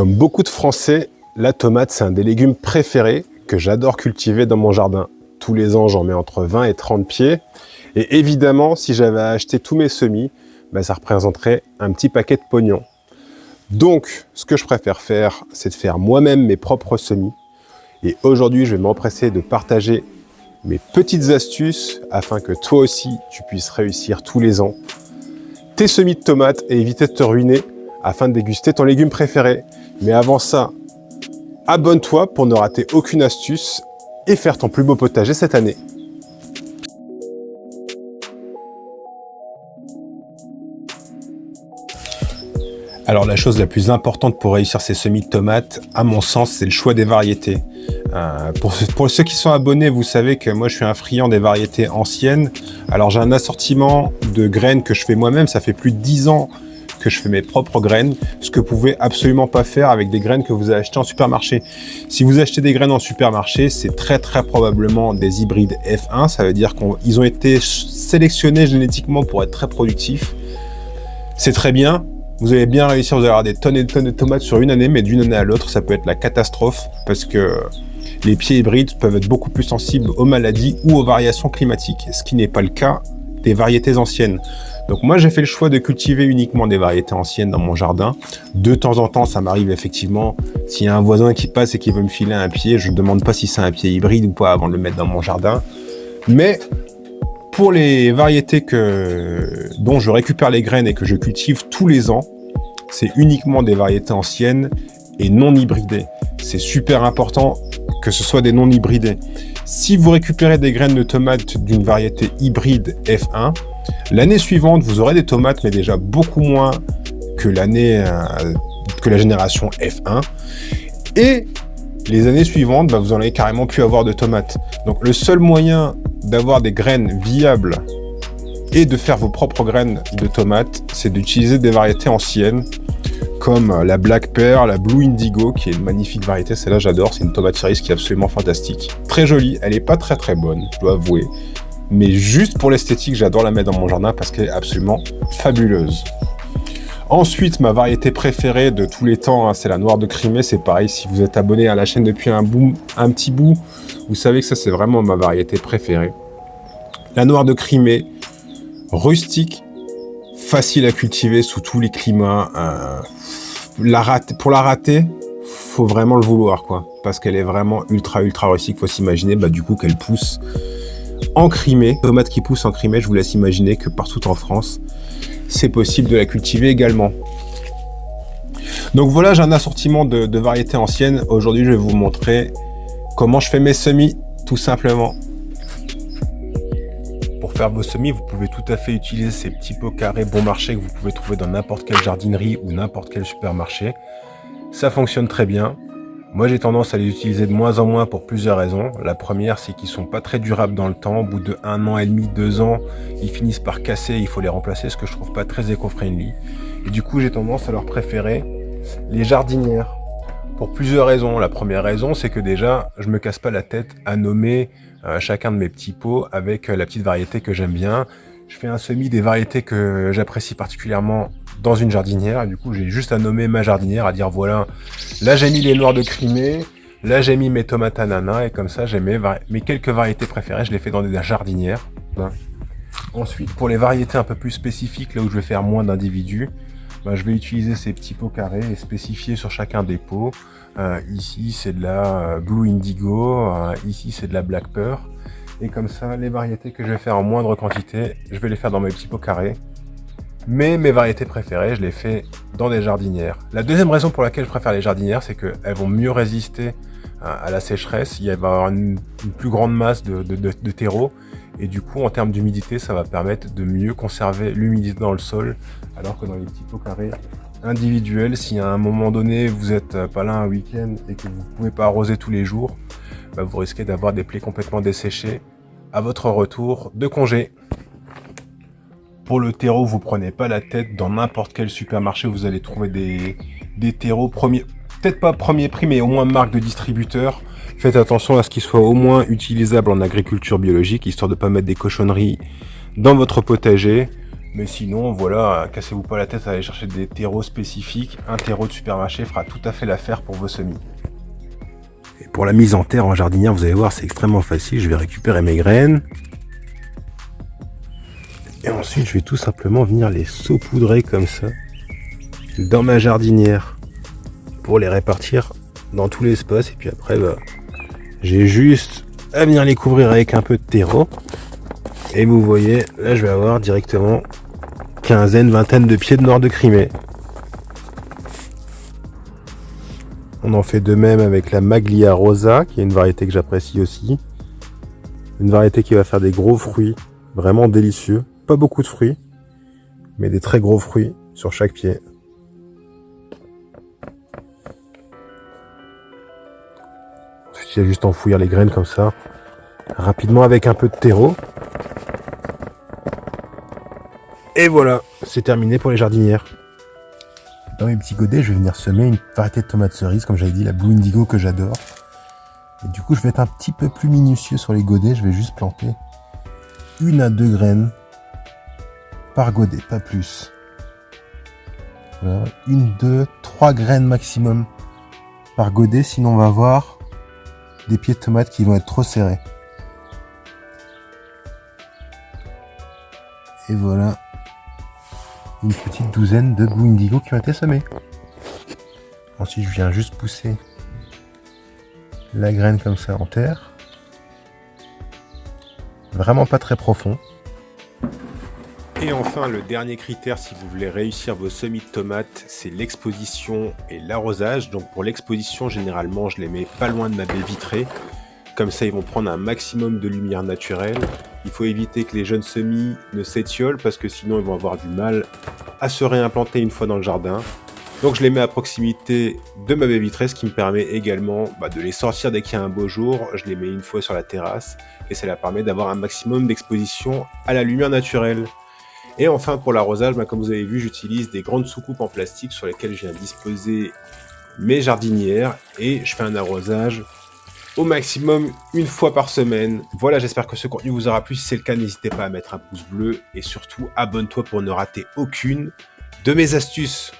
Comme beaucoup de Français, la tomate, c'est un des légumes préférés que j'adore cultiver dans mon jardin. Tous les ans, j'en mets entre 20 et 30 pieds. Et évidemment, si j'avais acheté tous mes semis, ça représenterait un petit paquet de pognon. Donc, ce que je préfère faire, c'est de faire moi-même mes propres semis. Et aujourd'hui, je vais m'empresser de partager mes petites astuces afin que toi aussi, tu puisses réussir tous les ans tes semis de tomates et éviter de te ruiner afin de déguster ton légume préféré. Mais avant ça, abonne-toi pour ne rater aucune astuce et faire ton plus beau potager cette année. Alors la chose la plus importante pour réussir ces semis de tomates, à mon sens, c'est le choix des variétés. Pour ceux qui sont abonnés, vous savez que moi je suis un friand des variétés anciennes. Alors j'ai un assortiment de graines que je fais moi-même, ça fait plus de 10 ans que je fais mes propres graines, ce que vous pouvez absolument pas faire avec des graines que vous avez achetées en supermarché. Si vous achetez des graines en supermarché, c'est très probablement des hybrides F1, ça veut dire qu'ils ont été sélectionnés génétiquement pour être très productifs. C'est très bien. Vous allez bien réussir, vous allez avoir des tonnes et des tonnes de tomates sur une année, mais d'une année à l'autre, ça peut être la catastrophe parce que les pieds hybrides peuvent être beaucoup plus sensibles aux maladies ou aux variations climatiques, ce qui n'est pas le cas des variétés anciennes. Donc moi, j'ai fait le choix de cultiver uniquement des variétés anciennes dans mon jardin. De temps en temps, ça m'arrive effectivement, s'il y a un voisin qui passe et qui veut me filer un pied, je ne demande pas si c'est un pied hybride ou pas avant de le mettre dans mon jardin. Mais pour les variétés dont je récupère les graines et que je cultive tous les ans, c'est uniquement des variétés anciennes et non hybridées. C'est super important que ce soit des non hybridés. Si vous récupérez des graines de tomates d'une variété hybride F1, l'année suivante, vous aurez des tomates, mais déjà beaucoup moins que la génération F1. Et les années suivantes, vous en avez carrément pu avoir de tomates. Donc le seul moyen d'avoir des graines viables et de faire vos propres graines de tomates, c'est d'utiliser des variétés anciennes comme la Black Pearl, la Blue Indigo, qui est une magnifique variété. Celle-là, j'adore. C'est une tomate cerise qui est absolument fantastique. Très jolie. Elle n'est pas très bonne, je dois avouer. Mais juste pour l'esthétique, j'adore la mettre dans mon jardin parce qu'elle est absolument fabuleuse. Ensuite, ma variété préférée de tous les temps, c'est la Noire de Crimée. C'est pareil, si vous êtes abonné à la chaîne depuis un petit bout, vous savez que ça, c'est vraiment ma variété préférée. La Noire de Crimée, rustique, facile à cultiver sous tous les climats. Pour la rater, faut vraiment le vouloir, quoi. Parce qu'elle est vraiment ultra rustique. Faut s'imaginer, du coup, qu'elle pousse en Crimée. Tomate qui pousse en Crimée, je vous laisse imaginer que partout en France, c'est possible de la cultiver également. Donc voilà, j'ai un assortiment de variétés anciennes. Aujourd'hui, je vais vous montrer comment je fais mes semis, tout simplement. Pour faire vos semis, vous pouvez tout à fait utiliser ces petits pots carrés bon marché que vous pouvez trouver dans n'importe quelle jardinerie ou n'importe quel supermarché. Ça fonctionne très bien. Moi, j'ai tendance à les utiliser de moins en moins pour plusieurs raisons. La première, c'est qu'ils sont pas très durables dans le temps. Au bout de 1 an et demi, 2 ans, ils finissent par casser et il faut les remplacer, ce que je trouve pas très éco-friendly. Et du coup, j'ai tendance à leur préférer les jardinières. Pour plusieurs raisons. La première raison, c'est que déjà, je me casse pas la tête à nommer chacun de mes petits pots avec la petite variété que j'aime bien. Je fais un semis des variétés que j'apprécie particulièrement dans une jardinière. Et du coup, j'ai juste à nommer ma jardinière, à dire voilà, là j'ai mis les Noirs de Crimée, là j'ai mis mes tomates ananas, et comme ça j'ai mes quelques variétés préférées, je les fais dans des jardinières. Ensuite, pour les variétés un peu plus spécifiques, là où je vais faire moins d'individus, je vais utiliser ces petits pots carrés et spécifier sur chacun des pots. Ici c'est de la Blue Indigo, ici c'est de la Black Pearl. Et comme ça, les variétés que je vais faire en moindre quantité, je vais les faire dans mes petits pots carrés. Mais mes variétés préférées, je les fais dans des jardinières. La deuxième raison pour laquelle je préfère les jardinières, c'est qu'elles vont mieux résister à la sécheresse. Il va y avoir une plus grande masse de terreau. Et du coup, en termes d'humidité, ça va permettre de mieux conserver l'humidité dans le sol. Alors que dans les petits pots carrés individuels, si à un moment donné, vous n'êtes pas là un week-end et que vous ne pouvez pas arroser tous les jours, vous risquez d'avoir des plaies complètement desséchées à votre retour de congé. Pour le terreau, vous prenez pas la tête. Dans n'importe quel supermarché, vous allez trouver des terreaux peut-être pas premier prix, mais au moins marque de distributeur. Faites attention à ce qu'ils soient au moins utilisables en agriculture biologique, histoire de ne pas mettre des cochonneries dans votre potager. Mais sinon, voilà, cassez-vous pas la tête à aller chercher des terreaux spécifiques. Un terreau de supermarché fera tout à fait l'affaire pour vos semis. Et pour la mise en terre en jardinière, vous allez voir, c'est extrêmement facile. Je vais récupérer mes graines. Et ensuite, je vais tout simplement venir les saupoudrer comme ça dans ma jardinière pour les répartir dans tout l'espace. Et puis après, j'ai juste à venir les couvrir avec un peu de terreau. Et vous voyez, là, je vais avoir directement quinzaine, vingtaine de pieds de noir de Crimée. On en fait de même avec la Maglia Rosa, qui est une variété que j'apprécie aussi. Une variété qui va faire des gros fruits, vraiment délicieux. Pas beaucoup de fruits, mais des très gros fruits sur chaque pied. Ensuite, il y a juste enfouir les graines comme ça, rapidement avec un peu de terreau. Et voilà, c'est terminé pour les jardinières. Dans mes petits godets, je vais venir semer une variété de tomates cerises, comme j'avais dit, la Blue Indigo que j'adore. Et du coup, je vais être un petit peu plus minutieux sur les godets. Je vais juste planter 1 à 2 graines par godet, pas plus. Voilà, 1, 2, 3 graines maximum par godet, sinon on va avoir des pieds de tomates qui vont être trop serrés. Et voilà, une petite douzaine de Blue Indigo qui ont été semés. Ensuite, je viens juste pousser la graine comme ça en terre. Vraiment pas très profond. Et enfin, le dernier critère si vous voulez réussir vos semis de tomates, c'est l'exposition et l'arrosage. Donc pour l'exposition, généralement, je les mets pas loin de ma baie vitrée. Comme ça, ils vont prendre un maximum de lumière naturelle. Il faut éviter que les jeunes semis ne s'étiolent parce que sinon, ils vont avoir du mal à se réimplanter une fois dans le jardin. Donc je les mets à proximité de ma baie vitrée, ce qui me permet également de les sortir dès qu'il y a un beau jour. Je les mets une fois sur la terrasse et ça leur permet d'avoir un maximum d'exposition à la lumière naturelle. Et enfin pour l'arrosage, comme vous avez vu, j'utilise des grandes soucoupes en plastique sur lesquelles je viens disposer mes jardinières et je fais un arrosage au maximum 1 fois par semaine. Voilà, j'espère que ce contenu vous aura plu. Si c'est le cas, n'hésitez pas à mettre un pouce bleu et surtout abonne-toi pour ne rater aucune de mes astuces.